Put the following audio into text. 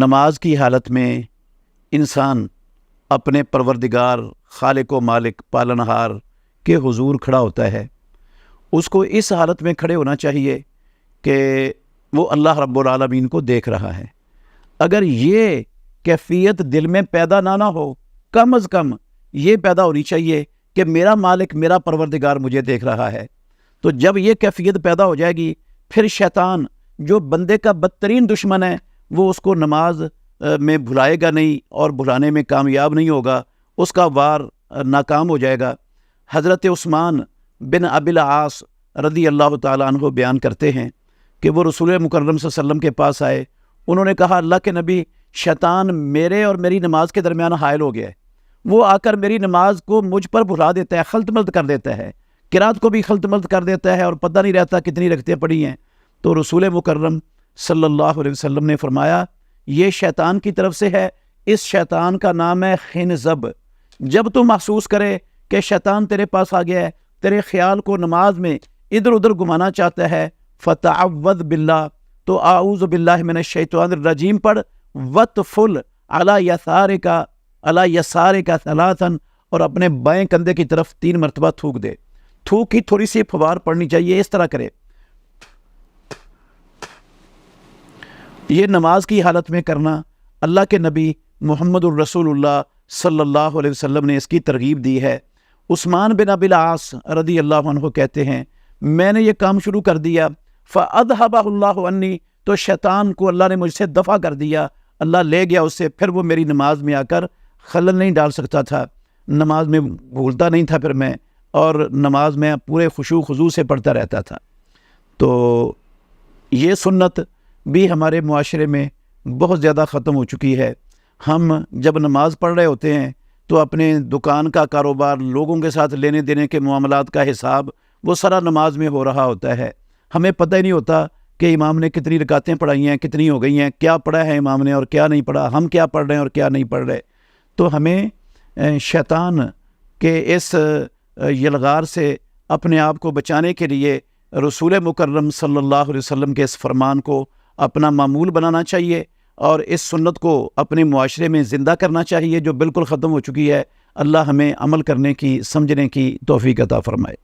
نماز کی حالت میں انسان اپنے پروردگار خالق و مالک پالنہار کے حضور کھڑا ہوتا ہے. اس کو اس حالت میں کھڑے ہونا چاہیے کہ وہ اللہ رب العالمین کو دیکھ رہا ہے. اگر یہ کیفیت دل میں پیدا نہ ہو، کم از کم یہ پیدا ہونی چاہیے کہ میرا مالک میرا پروردگار مجھے دیکھ رہا ہے. تو جب یہ کیفیت پیدا ہو جائے گی، پھر شیطان جو بندے کا بدترین دشمن ہے وہ اس کو نماز میں بھلائے گا نہیں اور بھلانے میں کامیاب نہیں ہوگا، اس کا وار ناکام ہو جائے گا. حضرت عثمان بن ابی العاص رضی اللہ تعالیٰ عنہ بیان کرتے ہیں کہ وہ رسول مکرم صلی اللہ علیہ وسلم کے پاس آئے. انہوں نے کہا اللہ کے نبی، شیطان میرے اور میری نماز کے درمیان حائل ہو گیا ہے. وہ آ کر میری نماز کو مجھ پر بھلا دیتا ہے، خلط ملط کر دیتا ہے، قرات کو بھی خلط ملط کر دیتا ہے اور پتہ نہیں رہتا کتنی رکعتیں پڑھی ہیں. تو رسول مکرم صلی اللہ علیہ وسلم نے فرمایا یہ شیطان کی طرف سے ہے. اس شیطان کا نام ہے خنزب. جب تو محسوس کرے کہ شیطان تیرے پاس آ گیا ہے، تیرے خیال کو نماز میں ادھر ادھر گھمانا چاہتا ہے، فتعوذ باللہ، تو اعوذ باللہ من الشیطان الرجیم پڑھ، وتفل علی یسارک ثلاثا، اور اپنے بائیں کندھے کی طرف 3 مرتبہ تھوک دے. تھوک کی تھوڑی سی پھوار پڑنی چاہیے، اس طرح کرے. یہ نماز کی حالت میں کرنا اللہ کے نبی محمد الرسول اللہ صلی اللہ علیہ وسلم نے اس کی ترغیب دی ہے. عثمان بن ابی العاص رضی اللہ عنہ کہتے ہیں میں نے یہ کام شروع کر دیا، فَأَذْهَبَهُ اللَّهُ عَنِّي، تو شیطان کو اللہ نے مجھ سے دفع کر دیا، اللہ لے گیا اس سے. پھر وہ میری نماز میں آ کر خلل نہیں ڈال سکتا تھا، نماز میں بھولتا نہیں تھا پھر میں، اور نماز میں پورے خشوع خضوع سے پڑھتا رہتا تھا. تو یہ سنت بھی ہمارے معاشرے میں بہت زیادہ ختم ہو چکی ہے. ہم جب نماز پڑھ رہے ہوتے ہیں تو اپنے دکان کا کاروبار، لوگوں کے ساتھ لینے دینے کے معاملات کا حساب وہ سارا نماز میں ہو رہا ہوتا ہے. ہمیں پتہ ہی نہیں ہوتا کہ امام نے کتنی رکعتیں پڑھائی ہیں، کتنی ہو گئی ہیں، کیا پڑھا ہے امام نے اور کیا نہیں پڑھا، ہم کیا پڑھ رہے ہیں اور کیا نہیں پڑھ رہے. تو ہمیں شیطان کے اس یلغار سے اپنے آپ کو بچانے کے لیے رسول مکرم صلی اللہ علیہ وسلم کے اس فرمان کو اپنا معمول بنانا چاہیے اور اس سنت کو اپنے معاشرے میں زندہ کرنا چاہیے جو بالکل ختم ہو چکی ہے. اللہ ہمیں عمل کرنے کی، سمجھنے کی توفیق عطا فرمائے.